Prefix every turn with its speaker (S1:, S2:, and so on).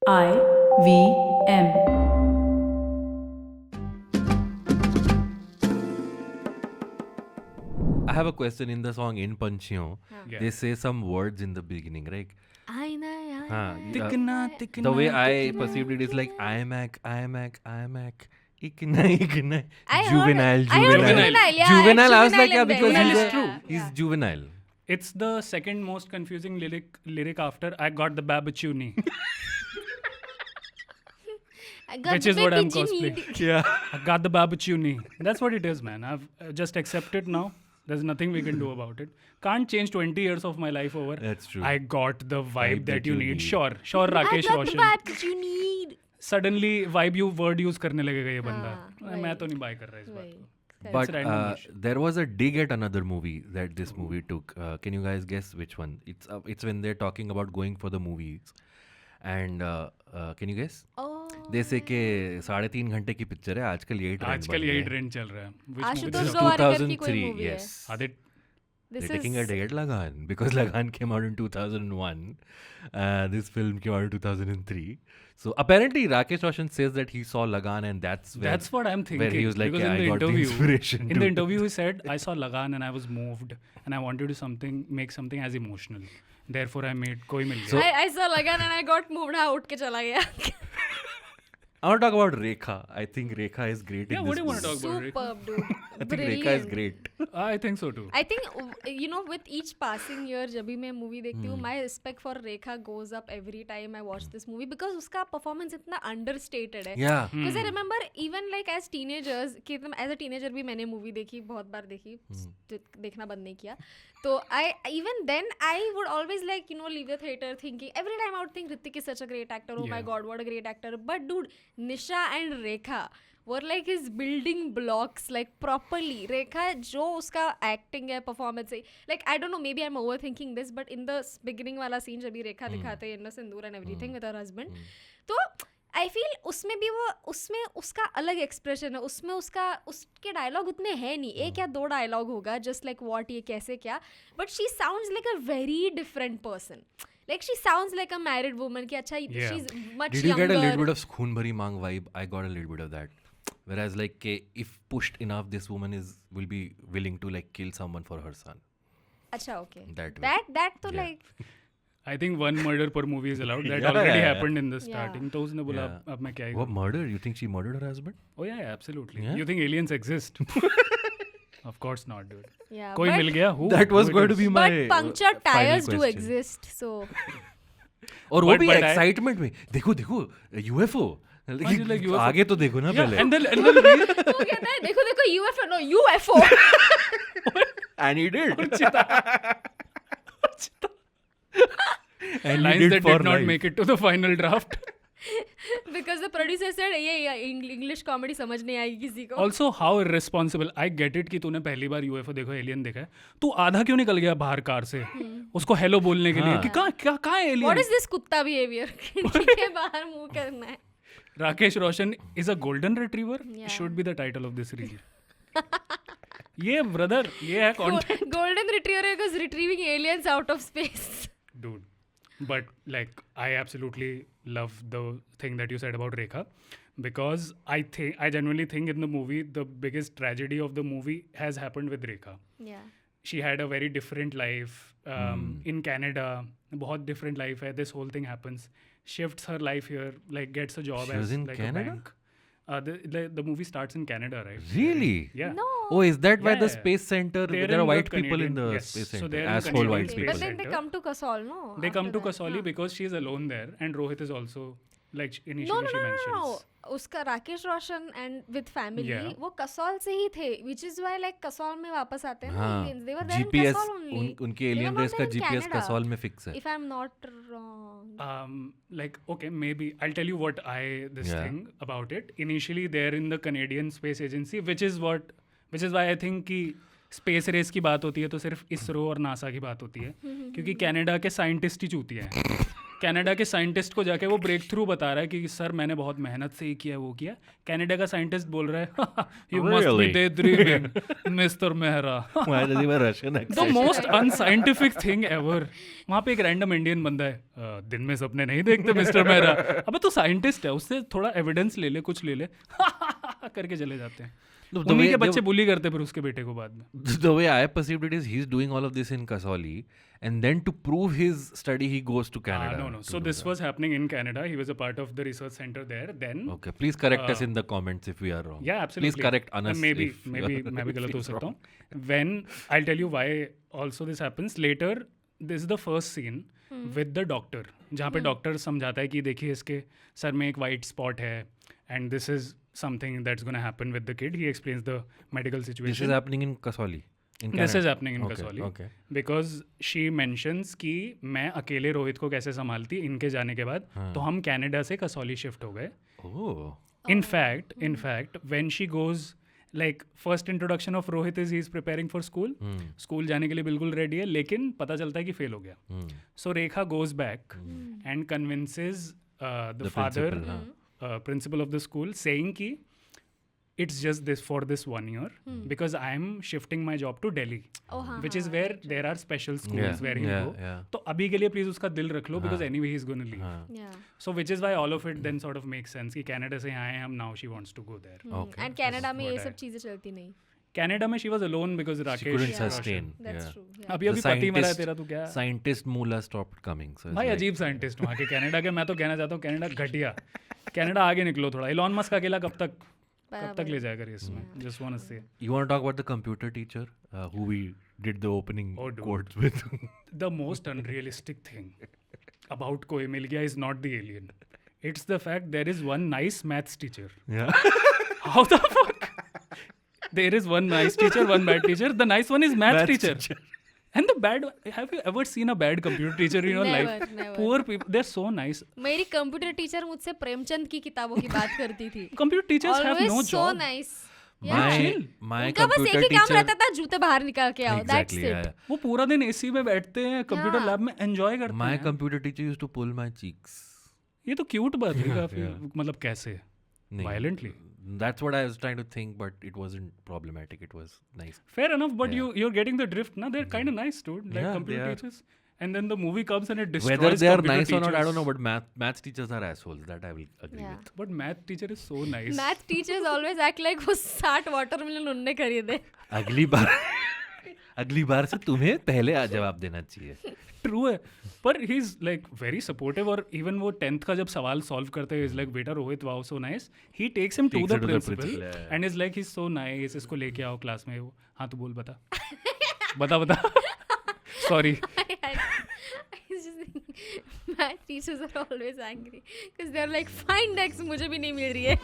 S1: IVM.
S2: I have a question. In the song In Panchiyon,
S3: Yeah.
S2: they say some words in the beginning, right? हाँ,
S3: Tikna,
S2: the way I perceived it is like IMAC, Ikna, juvenile. Juvenile, I was like, yeah, because he's juvenile.
S3: It's the second most confusing lyric after I got the Babuchuni. Which is what I'm cosplaying.
S2: Yeah.
S3: I got the Babuchuni. That's what it is, man. I've just accepted now. There's nothing we can do about it. Can't change 20 years of my life over.
S2: That's true.
S3: I got the vibe that you need. Sure, Rakesh Roshan.
S4: that you need.
S3: Suddenly vibe you word use करने लगेगा ये बंदा. मैं तो नहीं buy कर रहा इस बात को.
S2: But
S3: random
S2: there was a dig at another movie that this movie took. Can you guys guess which one? It's when they're talking about going for the movies. And can you guess? They say कि 3.5 घंटे की picture है, आजकल यही trend
S3: आजकल यही trend चल रहा है. Which movie
S4: Ashutosh
S3: is
S4: Gowariker की कोई
S2: 2003,
S4: मूवी है.
S2: yes.
S3: Adit?
S2: They're taking a dig at Lagan because Lagan came out in 2001. This film came out in 2003. So apparently Rakesh Roshan says that he saw Lagan and that's
S3: what I'm thinking.
S2: where he was like,
S3: because
S2: yeah,
S3: in
S2: I
S3: the
S2: got
S3: interview,
S2: the inspiration.
S3: In the interview, he said, I saw Lagan and I was moved and I wanted to make something as emotional. Therefore, I made Koi Mil Gaya.
S4: I saw Lagan and I got moved. हाँ उठ के चला गया.
S2: I want to talk about Rekha. I think Rekha is great
S3: Yeah,
S2: in
S3: what
S2: this
S3: do you want to
S2: movie.
S3: talk about, Rick?
S4: Superb, dude.
S2: I think Rekha is great.
S3: I think so too.
S4: I think with each passing year जब भी मैं movie देखती हूँ, my respect for Rekha goes up every time I watch this movie because उसका performance इतना understated है.
S2: Yeah.
S4: Because I remember even like as teenagers, कि as a teenager भी मैंने मूवी देखी, बहुत बार देखी, देखना बंद नहीं किया. तो even then I would always leave the theater thinking, every time I would think Hrithik is such a great actor, oh my god, what a great actor. But dude, Nisha and Rekha were like his building blocks, like properly. Rekha जो उसका acting है, performance है, like I don't know, maybe I'm overthinking this, but in the beginning वाला scene जब भी रेखा दिखाते हैं, सिंदूर and everything with her husband, तो I feel उसमें भी उसमें उसका अलग एक्सप्रेशन है, उसमें उसके डायलॉग उतने हैं नहीं, एक या दो डायलॉग होगा, just like what ये कैसे क्या, but she sounds like a very different person. Like she sounds like a married woman कि अच्छा she's much
S2: Did you
S4: younger.
S2: get a little bit of Khoon Bhari Maang vibe? I got a little bit of that. Whereas like if pushed enough, this woman will be willing to like kill someone for her son.
S4: अच्छा okay.
S2: That
S4: तो
S2: yeah.
S4: like
S3: I think one murder per movie is allowed. That
S2: Yeah,
S3: already
S2: yeah.
S3: happened in the starting. तो उसने बोला अब मैं क्या ही
S2: What
S3: करूं?
S2: murder? You think she murdered her husband?
S3: Oh yeah, absolutely.
S2: Yeah?
S3: You think aliens exist? Of course not, dude.
S4: yeah.
S3: कोई मिल गया? Who?
S2: That was
S3: Who it
S2: going to
S3: is?
S2: be my
S4: But punctured
S2: final
S4: tires do
S2: question.
S4: exist, so
S2: और वो भी
S3: But I-
S2: excitement में देखो UFO
S3: like UFO.
S2: आगे तो देखो ना
S3: Yeah,
S2: पहले
S3: and then
S4: वो कहता है देखो UFO no UFO.
S2: and he did and he
S3: lines
S2: did
S3: that
S2: for
S3: did not
S2: life.
S3: make it to the final draft.
S4: Because the producer said ये English comedy समझ नहीं आएगी किसी को.
S3: Also, how irresponsible. I get it कि तूने पहली बार UFO देखो, alien देखा है. तू आधा क्यों निकल गया बाहर कार से? उसको हेलो बोलने के लिए कि कहाँ है alien?
S4: What is this कुत्ता behavior? खिड़की के बाहर मुंह करना है.
S3: Rakesh Roshan is a golden retriever.
S4: Yeah.
S3: Should be the title of this reel. ये brother, ये है content.
S4: Golden retriever is retrieving aliens out of space.
S3: Dude. But like I absolutely love the thing that you said about Rekha because I genuinely think in the movie the biggest tragedy of the movie has happened with Rekha.
S4: Yeah.
S3: She had a very different life in Canada. बहुत different life है. This whole thing happens. Shifts her life here, like gets a job
S2: She
S3: as
S2: was in
S3: like
S2: Canada?
S3: a bank. The movie starts in Canada, right?
S2: Really?
S3: Yeah.
S4: No.
S2: Oh, is that why the
S3: Yeah.
S2: space center?
S3: They're
S2: there are
S3: in the
S2: white people in
S3: Canadian-
S2: the
S3: yes.
S2: space
S3: So
S2: center.
S3: they're in
S2: Asshole
S3: Canadian
S2: white
S3: space
S2: people.
S4: But then they
S3: center.
S4: come to Kasol, no?
S3: They come
S4: after
S3: to
S4: that.
S3: Kasoli
S4: हाँ.
S3: because she's alone there, and Rohit is also like initially
S4: No.
S3: she mentions.
S4: उसका Rakesh Roshan and with family
S3: Yeah.
S4: वो कसौल से ही थे, which is why like Kasol में वापस आते हैं ना
S2: हाँ,
S4: aliens. They were there in
S2: GPS
S4: Kasol only.
S2: उनके
S4: They
S2: alien
S4: were
S2: race
S4: not
S2: का
S4: there in
S2: GPS
S4: Canada.
S2: Kasol में फिक्स है.
S4: If I'm not wrong.
S3: Like okay, maybe I'll tell you what this
S2: Yeah.
S3: thing about it. Initially, they're in the Canadian Space Agency, which is why I think कि space race की बात होती है तो सिर्फ इसरो और NASA की बात होती है क्योंकि कनाडा के साइंटिस्ट ही चूतिए हैं कनाडा के साइंटिस्ट को जाके वो ब्रेक थ्रू बता रहा है कि सर मैंने बहुत मेहनत से ये किया वो किया. कनाडा का साइंटिस्ट बोल रहा है you must be
S2: Really?
S3: Day dreaming mister Mehra.
S2: Why does he have a Russian
S3: the
S2: accent?
S3: Most unscientific thing ever. वहाँ पे एक रैंडम इंडियन बंदा है, दिन में सपने नहीं देखते मिस्टर मेहरा. अबे तो साइंटिस्ट है, उससे थोड़ा एविडेंस ले ले, कुछ ले ले करके चले जाते हैं.
S2: No, the
S3: उन्हीं
S2: way-
S3: के बच्चे
S2: the-
S3: बुली करते फिर उसके बेटे को बाद में.
S2: The way I perceived it is he's doing all of this in Kasoli, and then to prove his study, he goes to Canada.
S3: No.
S2: to
S3: So
S2: do
S3: this
S2: that.
S3: was happening in Canada. He was a part of the research center there. Then
S2: Okay, please correct us in the comments if we are wrong.
S3: yeah, absolutely.
S2: Please correct Anas.
S3: Maybe
S2: if you
S3: maybe
S2: are-
S3: मैं भी
S2: if
S3: गलत हो
S2: he's
S3: सकता
S2: wrong.
S3: हूँ. When I'll tell you why also this happens later. This is the first scene with the doctor, जहाँ पे doctor समझाता है कि देखिए इसके सर में एक वाइट स्पॉट है and this is something that's going to happen with the kid. He explains the medical situation.
S2: This is happening in Kasoli. In
S3: This
S2: Canada.
S3: is happening in
S2: Okay,
S3: Kasoli.
S2: Okay.
S3: Because she mentions कि मैं अकेले रोहित को कैसे संभालती इनके जाने के बाद, तो हम कनाडा से कसौली शिफ्ट हो गए.
S2: Oh.
S3: In fact, when she goes, like first introduction of Rohit is he's preparing for school. School जाने के लिए बिल्कुल ready है, लेकिन पता चलता है कि fail हो गया. So Rekha goes back and convinces the father,
S2: principal,
S3: principal of the school, saying कि it's just this for this 1 year because I'm shifting my job to Delhi, which is where there are special schools where he'll go.
S2: Yeah.
S3: तो अभी के लिए please उसका दिल रख लो because anyway he's going to leave.
S4: Yeah.
S3: So which is why all of it then sort of makes sense कि Canada से यहाँ हैं हम, now she wants to go there.
S2: Okay.
S4: And Canada में ये
S3: what
S4: सब चीजें चलती नहीं.
S3: कनाडा में she was alone because
S2: She
S3: Rakesh
S2: couldn't
S3: Roshan.
S2: sustain.
S4: That's
S2: Yeah.
S4: true. Yeah.
S3: अभी
S2: The
S3: पति मरा है
S2: scientist-
S3: तेरा तो क्या.
S2: Scientist Moola stopped coming. So it's
S3: भाई
S2: like-
S3: अजीब साइंटिस्ट वहाँ के कनाडा के. मैं तो कहना चाहता हूँ कनाडा घटिया. कनाडा आगे निकलो थोड़ा. इलॉन मस्क अकेला कब तक ले जाएगा रेस में. Just want to say.
S2: You want to talk about the computer teacher who we did the opening
S3: Oh, dude.
S2: quotes with?
S3: The most unrealistic thing about कोई मिल गया is not the alien. It's the fact there is one nice maths teacher.
S2: Yeah.
S3: How the fuck? There is one nice teacher, one bad teacher. The nice one is maths teacher. And the bad one, have you ever seen a bad computer teacher in your
S4: Never,
S3: life?
S4: never.
S3: Poor people, they're so nice.
S4: मेरी computer teacher मुझसे प्रेमचंद की किताबों की बात करती थी.
S3: Computer teachers have
S4: Always
S3: no
S4: so
S3: job.
S4: nice.
S2: My
S4: उनका बस एक
S2: computer
S4: ही काम
S2: teacher.
S4: रहता था, जूते बाहर निकाल के आओ. That's
S2: Exactly.
S4: it.
S2: Yeah.
S3: वो पूरा दिन एसी में बैठते हैं कंप्यूटर
S4: Yeah.
S3: लैब में एंजॉय करते
S2: My
S3: हैं.
S2: computer teacher used to pull my cheeks.
S3: ये तो क्यूट बात है काफी.
S2: Yeah.
S3: मतलब कैसे?
S2: नहीं.
S3: Violently.
S2: That's what I was trying to think, but it wasn't problematic. It was nice.
S3: Fair enough, but
S2: Yeah.
S3: you're getting the drift. Now they're kind of nice, dude. Like
S2: Yeah,
S3: computer
S2: they are.
S3: teachers. And then the movie comes and it destroys
S2: Whether they are
S3: computer
S2: nice or not, I
S3: teachers.
S2: don't know. But maths teachers are assholes. That I will agree
S4: Yeah.
S2: with.
S3: But math teacher is so nice.
S4: Math teachers always act like वो 60 watermelon उनने खरीदे.
S2: अगली बार से तुम्हें पहले जवाब देना चाहिए.
S3: ट्रू है. पर he is like very supportive. और इवन वो 10th का जब सवाल सॉल्व करते हैं, इज लाइक बेटा Rohit wow so nice. He takes him to
S2: Takes
S3: the
S2: it to the
S3: principal
S2: principal, yeah.
S3: And is like he is so nice. इसको लेके आओ क्लास में. वो हाँ तो बोल बता. Sorry.
S4: Math teachers are always angry because they're like, fine next, मुझे भी नहीं मिल रही है.